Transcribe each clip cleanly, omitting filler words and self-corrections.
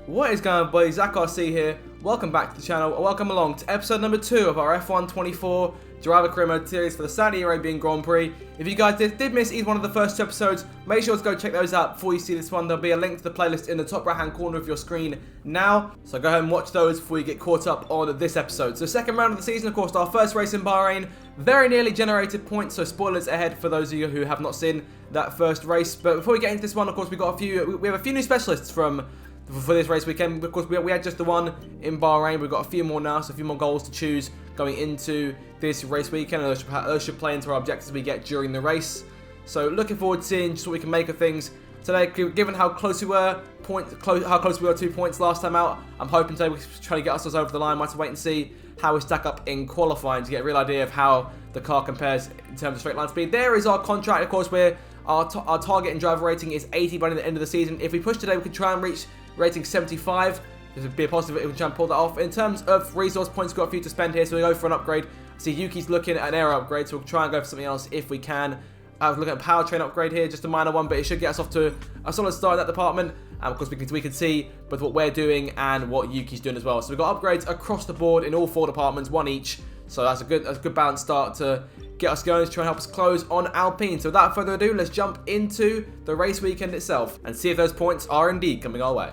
What is going on, buddy? Zach RC here. Welcome back to the channel, and welcome along to episode number 2 of our F1 24 Driver Career Mode series for the Saudi Arabian Grand Prix. If you guys did miss either one of the first 2 episodes, make sure to go check those out before you see this one. There'll be a link to the playlist in the top right hand corner of your screen now, so go ahead and watch those before you get caught up on this episode. So second round of the season, of course, our first race in Bahrain. Very nearly generated points, so spoilers ahead for those of you who have not seen that first race. But before we get into this one, of course, we have a few new specialists for this race weekend. Of course, we had just the one in Bahrain. We've got a few more now, so a few more goals to choose going into this race weekend. And those should play into our objectives we get during the race. So looking forward to seeing just what we can make of things today. Given how close we were, how close we were 2 points last time out, I'm hoping today we can try to get ourselves over the line. Might have to wait and see how we stack up in qualifying to get a real idea of how the car compares in terms of straight line speed. There is our contract, of course, where our target and driver rating is 80 by the end of the season. If we push today, we could try and reach rating 75. This would be a positive if we try and pull that off. In terms of resource points, we've got a few to spend here, so we'll go for an upgrade. I see Yuki's looking at an air upgrade, so we'll try and go for something else if we can. I was looking at a powertrain upgrade here, just a minor one, but it should get us off to a solid start in that department. And of course, we can see both what we're doing and what Yuki's doing as well. So we've got upgrades across the board in all 4 departments, 1 each. So that's a good balanced start to get us going, to try and help us close on Alpine. So without further ado, let's jump into the race weekend itself and see if those points are indeed coming our way.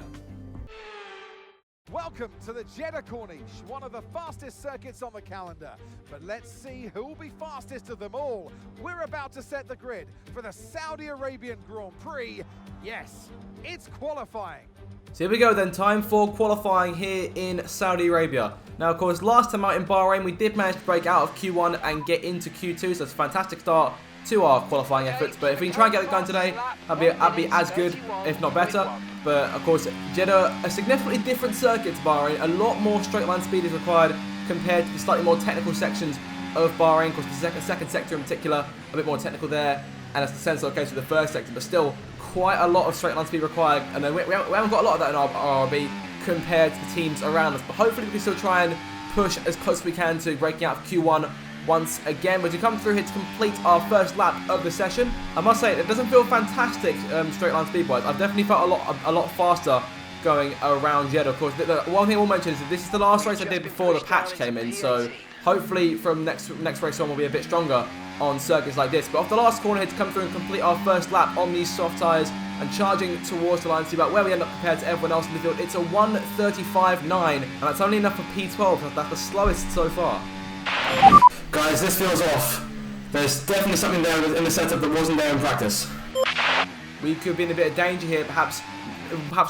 Welcome to the Jeddah Corniche, one of the fastest circuits on the calendar. But let's see who will be fastest of them all. We're about to set the grid for the Saudi Arabian Grand Prix. Yes, it's qualifying. So here we go then, time for qualifying here in Saudi Arabia. Now, of course, last time out in Bahrain, we did manage to break out of Q1 and get into Q2, so it's a fantastic start to our qualifying efforts. But if we can try and get it going today, that'd be as good, if not better. But of course, Jeddah, a significantly different circuit to Bahrain. A lot more straight line speed is required compared to the slightly more technical sections of Bahrain. Of course, the second sector in particular, a bit more technical there, and that's the sensible case with the first sector. But still, quite a lot of straight line speed required, and we haven't got a lot of that in our RRB compared to the teams around us. But hopefully, we can still try and push as close as we can to breaking out of Q1 once again. But to come through here to complete our first lap of the session, I must say it doesn't feel fantastic straight line speed wise. I've definitely felt a lot faster going around Jeddah. Of course, the one thing I will mention is that this is the last race I did before the patch came in, so hopefully from next race on we'll be a bit stronger on circuits like this. But off the last corner here to come through and complete our first lap on these soft tyres and charging towards the line to see about where we end up compared to everyone else in the field. It's a 1:35.9, and that's only enough for P12. That's the slowest so far. Guys, this feels off. There's definitely something there in the setup that wasn't there in practice. We could be in a bit of danger here, perhaps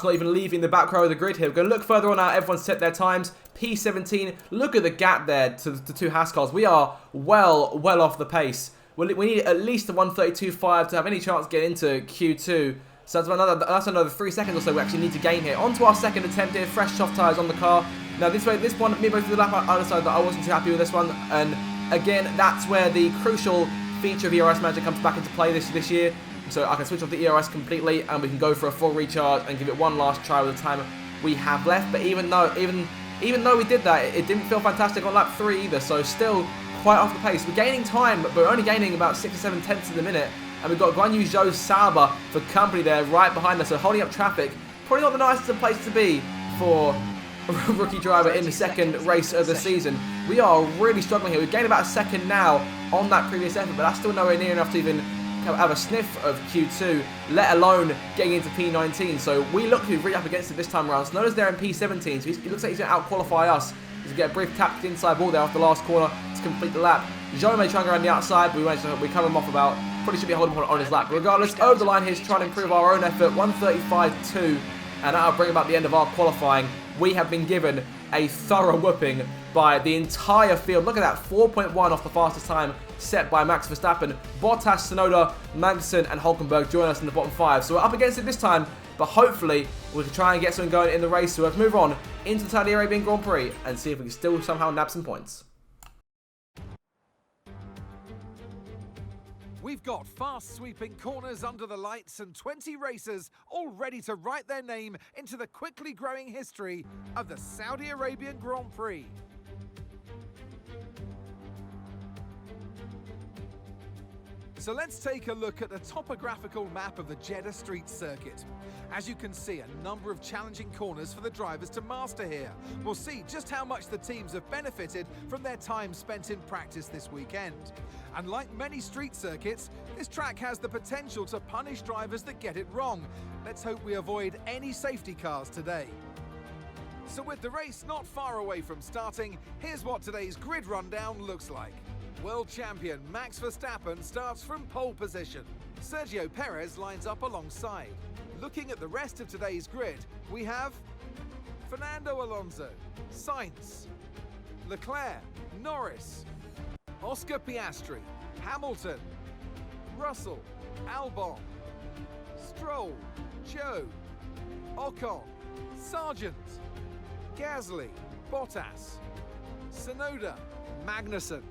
not even leaving the back row of the grid here. We're going to look further on out. Everyone's set their times. P17, look at the gap there to the 2 Haas cars. We are well off the pace. We need at least a 1:32.5 to have any chance to get into Q2. So that's another 3 seconds or so we actually need to gain here. On to our second attempt here, fresh soft tyres on the car. Now this one, midway through the lap, I decided that I wasn't too happy with this one. And again, that's where the crucial feature of ERS Manager comes back into play this year. So I can switch off the ERS completely and we can go for a full recharge and give it one last try with the time we have left. But even though we did that, it didn't feel fantastic on lap 3 either. So still quite off the pace. We're gaining time, but we're only gaining about 6 or 7 tenths of the minute. And we've got Guan Yu Zhou's SAUBER for company there right behind us, so holding up traffic. Probably not the nicest place to be for a rookie driver in the second race of the season. We are really struggling here. We've gained about a second now on that previous effort, but that's still nowhere near enough to even have a sniff of Q2, let alone getting into P19. So we look to be really up against it this time around. Snowden's there in P17, so he looks like he's going to out-qualify us. He's going to get a brief tap to the inside wall there off the last corner to complete the lap. Zhou may try and go around the outside, but we cover him off about. Probably should be holding on his lap. But regardless, over the line here to try and improve our own effort. 1:35.2, and that'll bring about the end of our qualifying. We have been given a thorough whooping by the entire field. Look at that, 4.1 off the fastest time set by Max Verstappen. Bottas, Tsunoda, Magnussen, and Hulkenberg join us in the bottom 5. So we're up against it this time, but hopefully we can try and get something going in the race. So let's move on into the Saudi Arabian Grand Prix and see if we can still somehow nab some points. We've got fast sweeping corners under the lights and 20 racers all ready to write their name into the quickly growing history of the Saudi Arabian Grand Prix. So let's take a look at the topographical map of the Jeddah Street Circuit. As you can see, a number of challenging corners for the drivers to master here. We'll see just how much the teams have benefited from their time spent in practice this weekend. And like many street circuits, this track has the potential to punish drivers that get it wrong. Let's hope we avoid any safety cars today. So with the race not far away from starting, here's what today's grid rundown looks like. World champion Max Verstappen starts from pole position. Sergio Perez lines up alongside. Looking at the rest of today's grid, we have Fernando Alonso, Sainz, Leclerc, Norris, Oscar Piastri, Hamilton, Russell, Albon, Stroll, Joe, Ocon, Sargent, Gasly, Bottas, Tsunoda, Magnussen,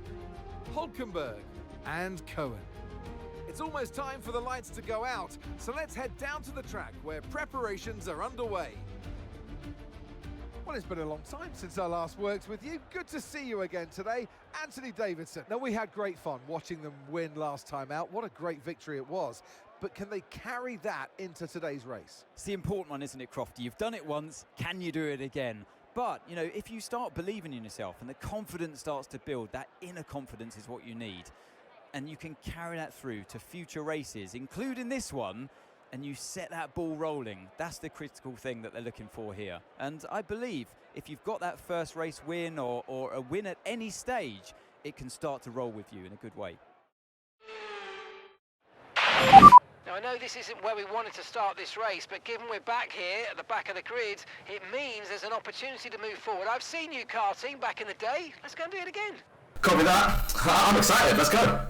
Hülkenberg and Cohen. It's almost time for the lights to go out, so let's head down to the track where preparations are underway. Well, it's been a long time since I last worked with you. Good to see you again today, Anthony Davidson. Now, we had great fun watching them win last time out. What a great victory it was. But can they carry that into today's race? It's the important one, isn't it, Crofty? You've done it once, can you do it again? But, you know, if you start believing in yourself and the confidence starts to build, that inner confidence is what you need. And you can carry that through to future races, including this one, and you set that ball rolling. That's the critical thing that they're looking for here. And I believe if you've got that first race win or a win at any stage, it can start to roll with you in a good way. Now, I know this isn't where we wanted to start this race, but given we're back here at the back of the grid, it means there's an opportunity to move forward. I've seen you karting back in the day. Let's go and do it again. Copy that. I'm excited. Let's go.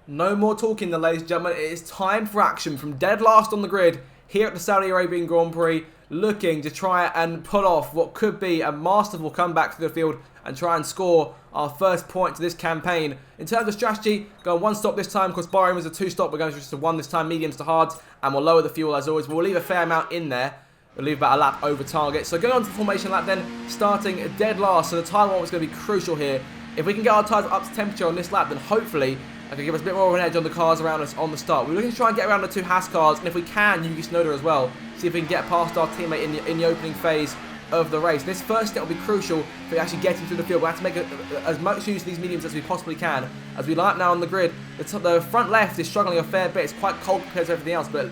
No more talking then, ladies and gentlemen. It is time for action from dead last on the grid here at the Saudi Arabian Grand Prix, looking to try and pull off what could be a masterful comeback to the field and try and score our first point to this campaign. In terms of strategy, going one stop this time, because Bahrain was a two stop. We're going just to one this time, mediums to hards, and we'll lower the fuel as always. We'll leave a fair amount in there. We'll leave about a lap over target. So going on to the formation lap then, starting dead last. So the tyre warm is going to be crucial here. If we can get our tyres up to temperature on this lap, then hopefully that can give us a bit more of an edge on the cars around us on the start. We're looking to try and get around the two Haas cars, and if we can, Yuki Tsunoda as well. See if we can get past our teammate in the opening phase of the race. This first step will be crucial for actually getting through the field. We'll have to make as much use of these mediums as we possibly can. As we line up now on the grid, the front left is struggling a fair bit. It's quite cold compared to everything else, but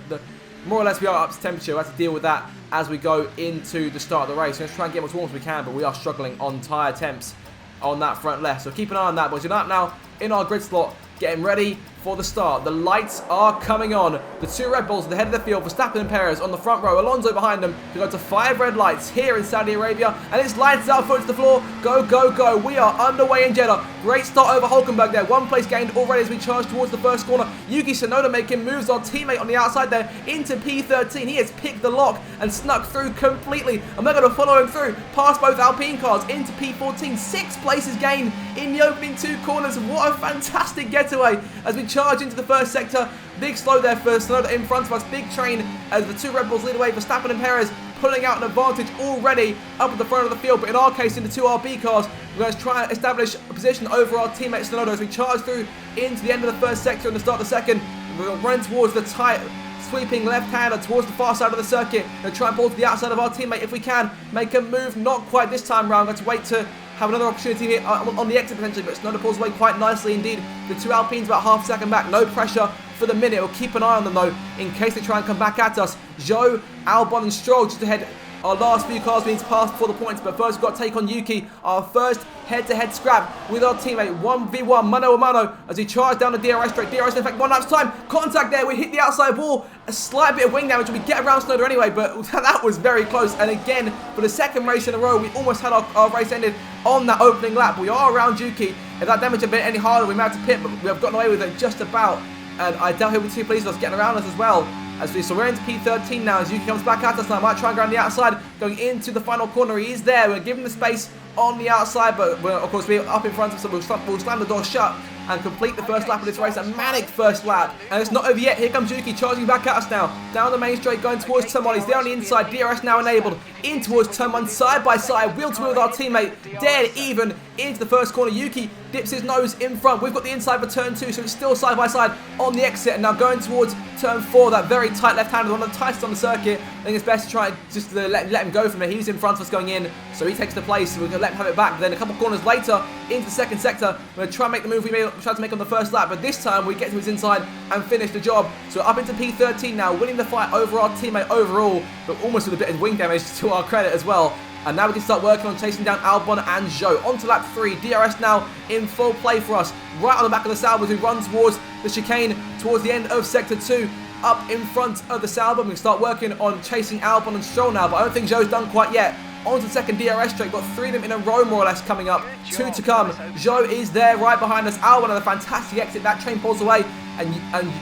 more or less we are up to temperature. We'll have to deal with that as we go into the start of the race. Let's try and get as warm as we can, but we are struggling on tyre temps on that front left. So keep an eye on that, boys. We're not now in our grid slot, getting ready for the start. The lights are coming on. The two Red Bulls at the head of the field, Verstappen and Perez on the front row. Alonso behind them to go to 5 red lights here in Saudi Arabia. And it's lights out, foot to the floor. Go, go, go. We are underway in Jeddah. Great start over Hülkenberg there. 1 place gained already as we charge towards the first corner. Yuki Tsunoda making moves. Our teammate on the outside there into P13. He has picked the lock and snuck through completely. And we're going to follow him through past both Alpine cars into P14. 6 places gained in the opening 2 corners. What a fantastic getaway as we charge into the first sector. Big slow there for Tsunoda in front of us. Big train as the 2 Red Bulls lead away. Verstappen and Perez pulling out an advantage already up at the front of the field. But in our case, in the 2 RB cars, we're going to try and establish a position over our teammate Tsunoda as we charge through into the end of the first sector and the start of the second. We're going to run towards the tight sweeping left-hander towards the far side of the circuit. Going to try and pull to the outside of our teammate if we can. Make a move, not quite this time round. Going to wait to have another opportunity here on the exit potentially, but Tsunoda pulls away quite nicely indeed. The 2 Alpines about half a second back. No pressure for the minute. We'll keep an eye on them though in case they try and come back at us. Joe, Albon and Stroll just ahead. Our last few cars we need to pass before the points, but first we've got to take on Yuki. Our first head-to-head scrap with our teammate. 1v1, mano a mano, as he charged down the DRS straight. DRS in fact 1 lap's time. Contact there, we hit the outside wall. A slight bit of wing damage, we get around Tsunoda anyway, but that was very close. And again, for the second race in a row, we almost had our race ended on that opening lap. We are around Yuki. If that damage had been any harder, we might have to pit, but we have gotten away with it just about. And I doubt he'll be too pleased with us getting around us as well. So we're into P13 now as Yuki comes back at us now. Might try and go around the outside, going into the final corner. He is there. We're giving the space on the outside, but of course we're up in front of him, so we'll slam the door shut and complete the first lap of this race. A manic first lap. And it's not over yet. Here comes Yuki charging back at us now. Down the main straight, going towards turn 1. He's there on the inside. DRS now enabled. In towards turn 1, side by side. Wheel to wheel with our teammate. Dead even into the first corner. Yuki dips his nose in front. We've got the inside for turn 2, so it's still side by side on the exit, and now going towards turn 4, that very tight left-hander, one of the tightest on the circuit. I think it's best to try just to let him go from it. He's in front of us going in, so he takes the place. We're going to let him have it back. But then a couple corners later, into the second sector, we're going to try and make the move we tried to make on the first lap, but this time we get to his inside and finish the job. So up into P13 now, winning the fight over our teammate overall, but almost with a bit of wing damage to our credit as well. And now we can start working on chasing down Albon and Zhou. On to lap 3, DRS now in full play for us. Right on the back of the Sauber as we run towards the chicane, towards the end of Sector 2. Up in front of the Sauber, we can start working on chasing Albon and Stroll now, but I don't think Zhou's done quite yet. On to the second DRS straight, got 3 of them in a row more or less coming up, 2 to come. Zhou is there right behind us. Albon on a fantastic exit, that train pulls away, and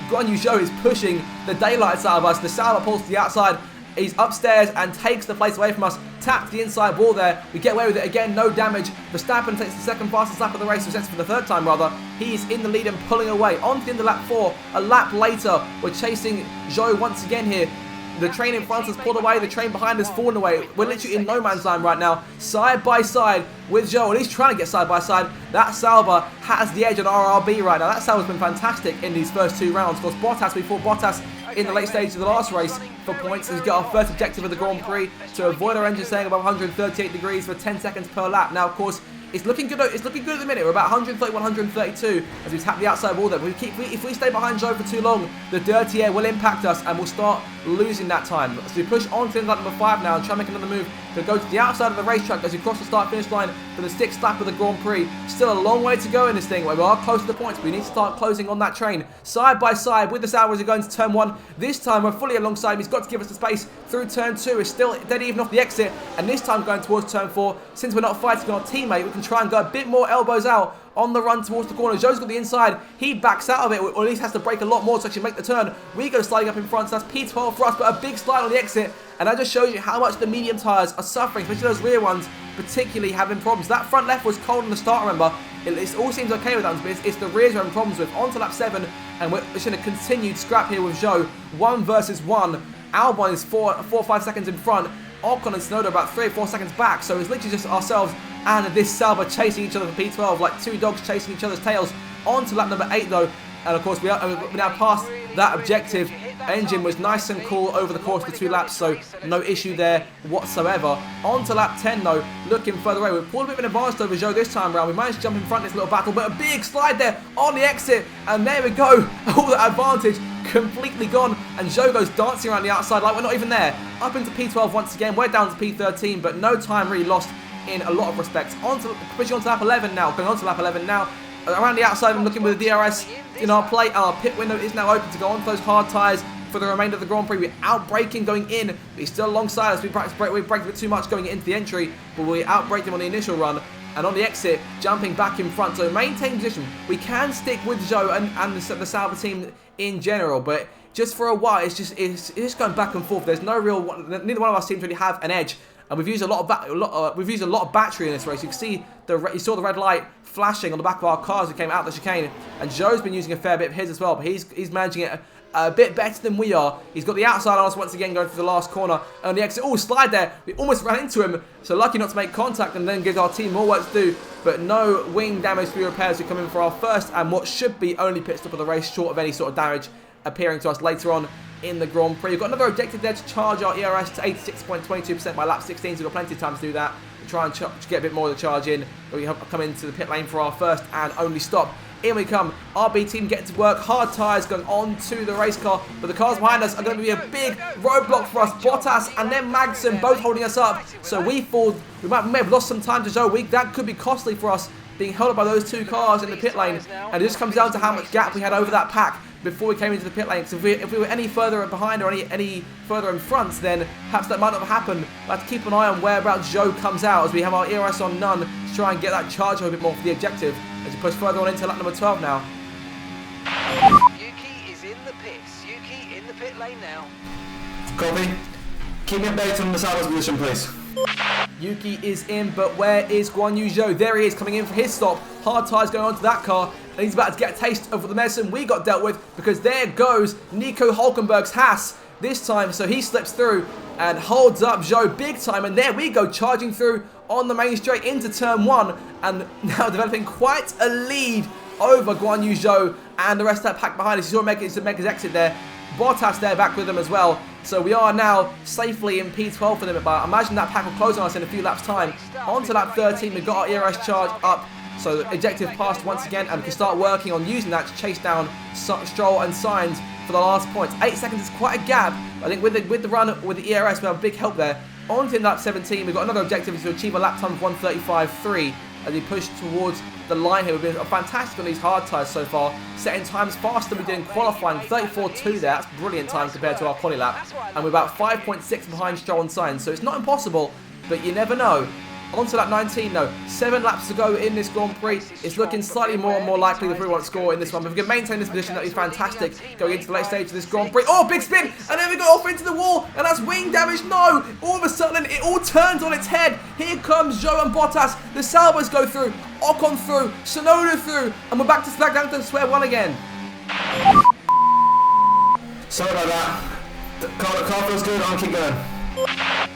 Guan Yu Zhou is pushing the daylights out of us. The Sauber pulls to the outside. He's upstairs and takes the place away from us. Taps the inside wall there. We get away with it again, no damage. Verstappen takes the second fastest lap of the race, or sets for the third time rather. He's in the lead and pulling away. On to the end of lap 4. A lap later, we're chasing Zhou once again here. The train in front of us pulled away, the train behind us fallen away. We're literally in no man's land right now, side by side with Zhou, and he's trying to get side by side. That Sauber has the edge on RRB right now. That Sauber's been fantastic in these first 2 rounds. Of course, Bottas, we fought Bottas in the late stage of the last race for points. He's got our first objective of the Grand Prix to avoid our engine staying above 138 degrees for 10 seconds per lap. Now, of course, it's looking good. It's looking good at the minute. We're about 131, 132 as we tap the outside wall there. But if we stay behind Zhou for too long, the dirty air will impact us and we'll start losing that time. So we push on to lap number 5 now and try and make another move to go to the outside of the racetrack as we cross the start-finish line for the 6th lap of the Grand Prix. Still a long way to go in this thing. We are close to the points, but we need to start closing on that train side by side with the Sauber as we go into turn 1. This time we're fully alongside him. He's got to give us the space through turn 2. It's still dead even off the exit, and this time going towards turn 4. Since we're not fighting our teammate, we can try and go a bit more elbows out on the run towards the corner. Zhou's got the inside. He backs out of it, or at least has to brake a lot more to actually make the turn. We go sliding up in front, so that's P12 for us, but a big slide on the exit. And that just shows you how much the medium tyres are suffering, especially those rear ones, particularly having problems. That front left was cold on the start, remember. It all seems okay with that, but it's the rears we're having problems with. On to lap 7, and we're just in a continued scrap here with Zhou. 1 versus 1. Albon is 4 or 5 seconds in front. Ocon and Tsunoda about 3 or 4 seconds back, so it's literally just ourselves and this Sauber chasing each other for P12, like 2 dogs chasing each other's tails. On to lap number 8 though, and of course we're now past that objective. Engine was nice and cool over the course of the 2 laps, so no issue there whatsoever. On to lap 10 though, looking further away. We've pulled a bit of an advantage over Zhou this time around. We managed to jump in front of this little battle, but a big slide there on the exit, and there we go. All that advantage completely gone, and Zhou goes dancing around the outside like we're not even there. Up into P12 once again. We're down to P13, but no time really lost in a lot of respects. Pushing on to lap 11 now. Going on to lap 11 now. Around the outside, I'm looking with the DRS in our plate. Our pit window is now open to go on to those hard tyres for the remainder of the Grand Prix. We're out-braking going in, but he's still alongside us. We braked a bit too much going into the entry, but we out-braked him on the initial run. And on the exit, jumping back in front. So maintain position. We can stick with Zhou and the Sauber team in general, but just for a while, it's just going back and forth. There's no real one. Neither one of us seems to really have an edge. And we've used a lot of battery in this race. You can see you saw the red light flashing on the back of our cars as we came out the chicane. And Zhou's been using a fair bit of his as well, but he's managing it a bit better than we are. He's got the outside on us once again, going through the last corner. And the exit, slide there. We almost ran into him, so lucky not to make contact, and then gives our team more work to do. But no wing damage through repairs. We come in for our first and what should be only pit stop of the race, short of any sort of damage appearing to us later on in the Grand Prix. We've got another objective there to charge our ERS to 86.22% by lap 16, so we've got plenty of time to do that. We'll try and get a bit more of the charge in. We come into the pit lane for our first and only stop. In we come. RB team getting to work. Hard tyres going on to the race car, but the cars behind us are going to be a big roadblock for us. Bottas and then Magnussen both holding us up, so we fall. We may have lost some time to Zhou. That could be costly for us, being held up by those 2 cars in the pit lane. And it just comes down to how much gap we had over that pack before we came into the pit lane. So if we were any further behind or any further in front, then perhaps that might not have happened. We'll have to keep an eye on whereabouts Zhou comes out as we have our ERS on none to try and get that charge a bit more for the objective as we push further on into lap number 12 now. Yuki is in the pits. Yuki in the pit lane now. Copy. Keep me updated on the Sauber's position, please. Yuki is in, but where is Guan Yu Zhou? There he is, coming in for his stop. Hard tyres going onto that car, and he's about to get a taste of the medicine we got dealt with, because there goes Nico Hulkenberg's Haas. this time, so he slips through and holds up Zhou big time, and there we go, charging through on the main straight into turn 1, and now developing quite a lead over Guan Yu Zhou and the rest of that pack behind us. He saw him make his exit there. Bottas there back with him as well. So we are now safely in P12 for them, but imagine that pack will close on us in a few laps time. On to lap 13, we've got our ERS charge up. So objective passed once again, and we can start working on using that to chase down Stroll and Sainz for the last points. 8 seconds is quite a gap. I think with the run with the ERS, we have a big help there. On to lap 17, we've got another objective to achieve a lap time of 1:35.3 as we push towards the line here. We've been fantastic on these hard tyres so far, setting times faster than we did in qualifying. 34.2 there, that's brilliant time compared to our quali lap. And we're about 5.6 behind Stroll and Sainz, so it's not impossible, but you never know. On to lap 19 though, 7 laps to go in this Grand Prix. It's looking slightly more and more likely that we won't score in this one, but if we can maintain this position, that would be fantastic going into the late stage of this Grand Prix. Oh, big spin, and then we go off into the wall, and that's wing damage. No, all of a sudden it all turns on its head. Here comes Zhou and Bottas. The Saubers go through, Ocon through, Tsunoda through, and we're back to square one again. Sorry about that. The car feels good, I'll keep going.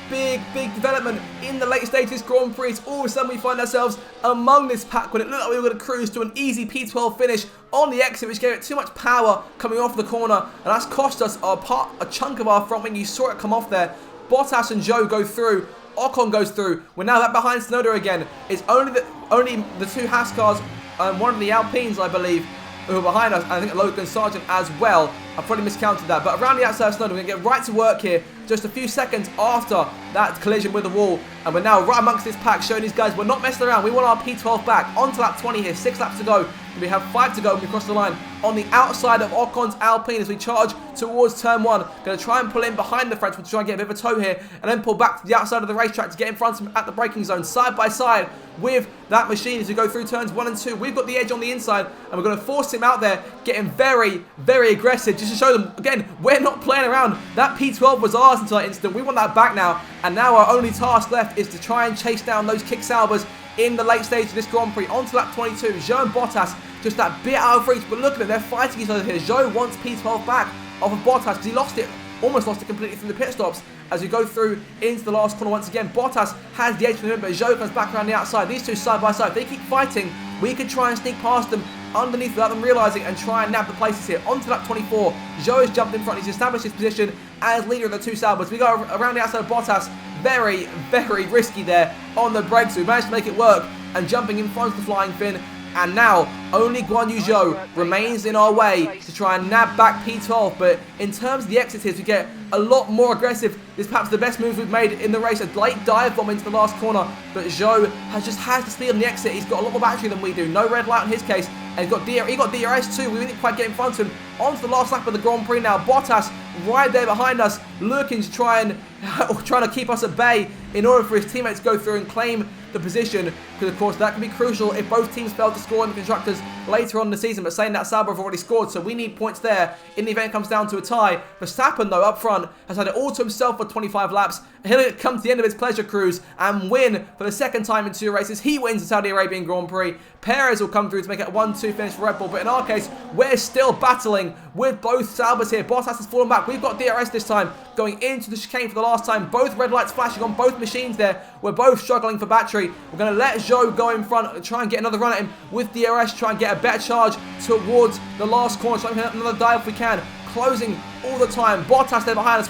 Big development in the late stages Grand Prix. All of a sudden we find ourselves among this pack when it looked like we were going to cruise to an easy P12 finish on the exit, which gave it too much power coming off the corner, and that's cost us a chunk of our front wing. You saw it come off there. Bottas and Zhou go through, Ocon goes through. We're now back behind Tsunoda again. It's only the 2 Haas cars and one of the Alpines, I believe, who are behind us. I think Logan Sargent as well. I probably miscounted that, but around the outside of Tsunoda, we're going to get right to work here just a few seconds after that collision with the wall, and we're now right amongst this pack, showing these guys we're not messing around. We want our P12 back. On to lap 20 here, 6 laps to go. We have 5 to go when we cross the line on the outside of Ocon's Alpine as we charge towards turn 1. Going to try and pull in behind the French to try and get a bit of a tow here, and then pull back to the outside of the racetrack to get in front of him at the braking zone, side by side with that machine as we go through turns 1 and 2. We've got the edge on the inside, and we're going to force him out there, getting very aggressive, just to show them, again, we're not playing around. That P12 was ours until that instant. We want that back now, and now our only task left is to try and chase down those kick Saubers in the late stage of this Grand Prix. On to lap 22, Zhou and Bottas just that bit out of reach, but look at them, they're fighting each other here. Zhou wants P12 back off of Bottas because he lost it, almost lost it completely through the pit stops as we go through into the last corner once again. Bottas has the edge from him, but Zhou comes back around the outside. These two side by side, if they keep fighting, we could try and sneak past them underneath without them realising and try and nab the places here. On to lap 24, Zhou has jumped in front, he's established his position as leader of the 2 Saubers. We go around the outside of Bottas, very risky there on the brakes. We managed to make it work and jumping in front of the flying fin. And now, only Guan Yu Zhou remains in our way to try and nab back P12. But in terms of the exits here, to get a lot more aggressive, this is perhaps the best move we've made in the race. A late dive bomb into the last corner, but Zhou has the speed on the exit. He's got a lot more battery than we do. No red light in his case. And he got DRS too. We didn't quite get in front of him. On to the last lap of the Grand Prix now. Bottas right there behind us, looking to trying to keep us at bay in order for his teammates to go through and claim the position, because of course that can be crucial if both teams fail to score in the constructors later on in the season. But saying that, Sauber have already scored, so we need points there in the event it comes down to a tie. Verstappen though up front has had it all to himself for 25 laps. He'll come to the end of his pleasure cruise and win for the 2nd time in 2 races. He wins the Saudi Arabian Grand Prix. Perez will come through to make it a 1-2 finish for Red Bull, but in our case we're still battling with both Saubers here. Bottas has fallen back. We've got DRS this time going into the chicane for the last time. Both red lights flashing on both machines there. We're both struggling for battery. We're going to let Zhou go in front and try and get another run at him with DRS, try and get a better charge towards the last corner. Try and get another dive if we can. Closing all the time. Bottas there behind us.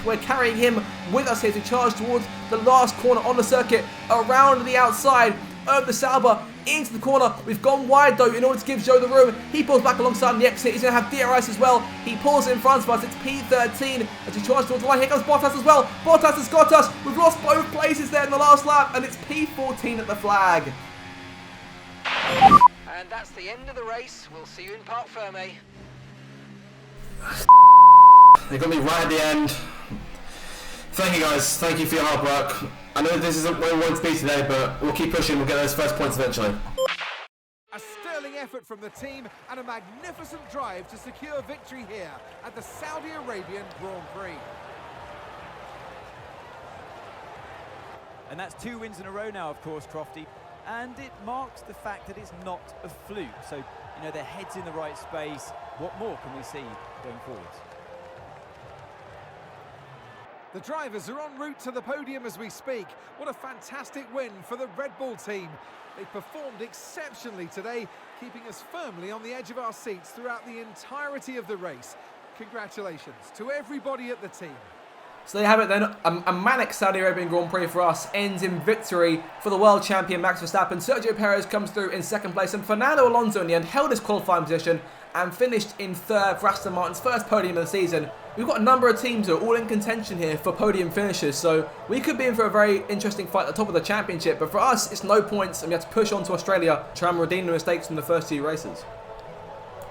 We're carrying him with us here to charge towards the last corner on the circuit, around the outside of the Sauber into the corner. We've gone wide though in order to give Zhou the room. He pulls back alongside the exit. He's going to have DRS as well. He pulls in front of us. It's P13 as we charge towards the line. Here comes Bottas as well. Bottas has got us. We've lost both places there in the last lap, and it's P14 at the flag. And that's the end of the race. We'll see you in Parc Fermé. They got me right at the end. Thank you guys, thank you for your hard work. I know this isn't where we want to be today, but we'll keep pushing, we'll get those first points eventually. A sterling effort from the team and a magnificent drive to secure victory here at the Saudi Arabian Grand Prix. And that's 2 wins in a row now, of course, Crofty. And it marks the fact that it's not a fluke. So, you know, their head's in the right space. What more can we see going forwards? The drivers are en route to the podium as we speak. What a fantastic win for the Red Bull team. They performed exceptionally today, keeping us firmly on the edge of our seats throughout the entirety of the race. Congratulations to everybody at the team. So there you have it then. A manic Saudi Arabian Grand Prix for us ends in victory for the world champion Max Verstappen. Sergio Perez comes through in second place, and Fernando Alonso in the end held his qualifying position and finished in third for Aston Martin's first podium of the season. We've got a number of teams who are all in contention here for podium finishes, so we could be in for a very interesting fight at the top of the championship. But for us, it's no points, and we have to push on to Australia to try and redeem the mistakes from the first two races.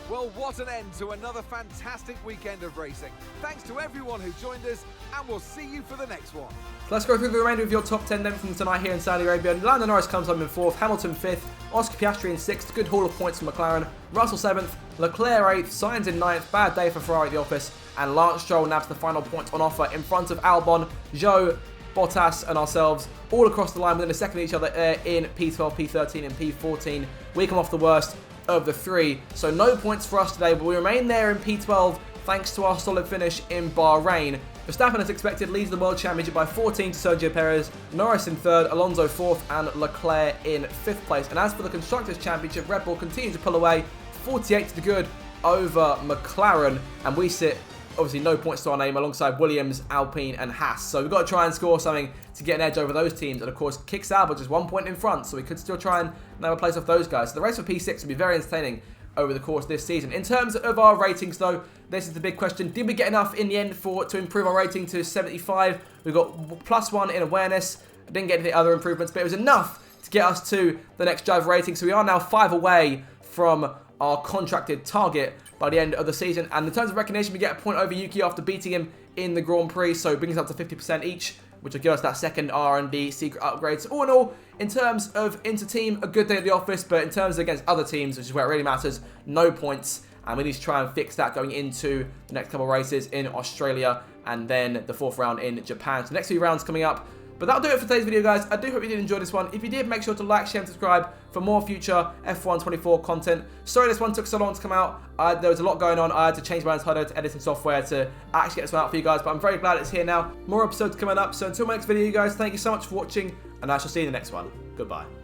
Well, what an end to another fantastic weekend of racing. Thanks to everyone who joined us, and we'll see you for the next one. So let's go through the remainder of your top 10 then from tonight here in Saudi Arabia. Lando Norris comes home in 4th, Hamilton 5th, Oscar Piastri in 6th, good haul of points for McLaren, Russell 7th, Leclerc 8th, Sainz in 9th, bad day for Ferrari at the office, and Lance Stroll nabs the final points on offer in front of Albon, Zhou, Bottas and ourselves all across the line within a second of each other in P12, P13 and P14. We come off the worst of the three, so no points for us today, but we remain there in P12 thanks to our solid finish in Bahrain. Verstappen, as expected, leads the World Championship by 14 to Sergio Perez, Norris in 3rd, Alonso 4th and Leclerc in 5th place. And as for the Constructors' Championship, Red Bull continues to pull away 48 to the good over McLaren, and we sit obviously no points to our name alongside Williams, Alpine and Haas. So we've got to try and score something to get an edge over those teams, and of course kick Sauber just 1 point in front, so we could still try and nab a place off those guys. So the race for P6 will be very entertaining over the course of this season. In terms of our ratings though, this is the big question. Did we get enough in the end to improve our rating to 75? We got +1 in awareness. I didn't get any other improvements, but it was enough to get us to the next driver rating. So we are now 5 away from our contracted target by the end of the season. And in terms of recognition, we get a point over Yuki after beating him in the Grand Prix, so it brings us up to 50% each, which will give us that second R&D secret upgrade. So all in all, in terms of inter-team, a good day at the office, but in terms of against other teams, which is where it really matters, no points. And we need to try and fix that going into the next couple of races in Australia and then the 4th round in Japan. So the next few rounds coming up. But that'll do it for today's video, guys. I do hope you did enjoy this one. If you did, make sure to like, share and subscribe for more future F1 24 content. Sorry this one took so long to come out. There was a lot going on. I had to change my entire editing software to actually get this one out for you guys, but I'm very glad it's here now. More episodes coming up. So until my next video, you guys, thank you so much for watching, and I shall see you in the next one. Goodbye.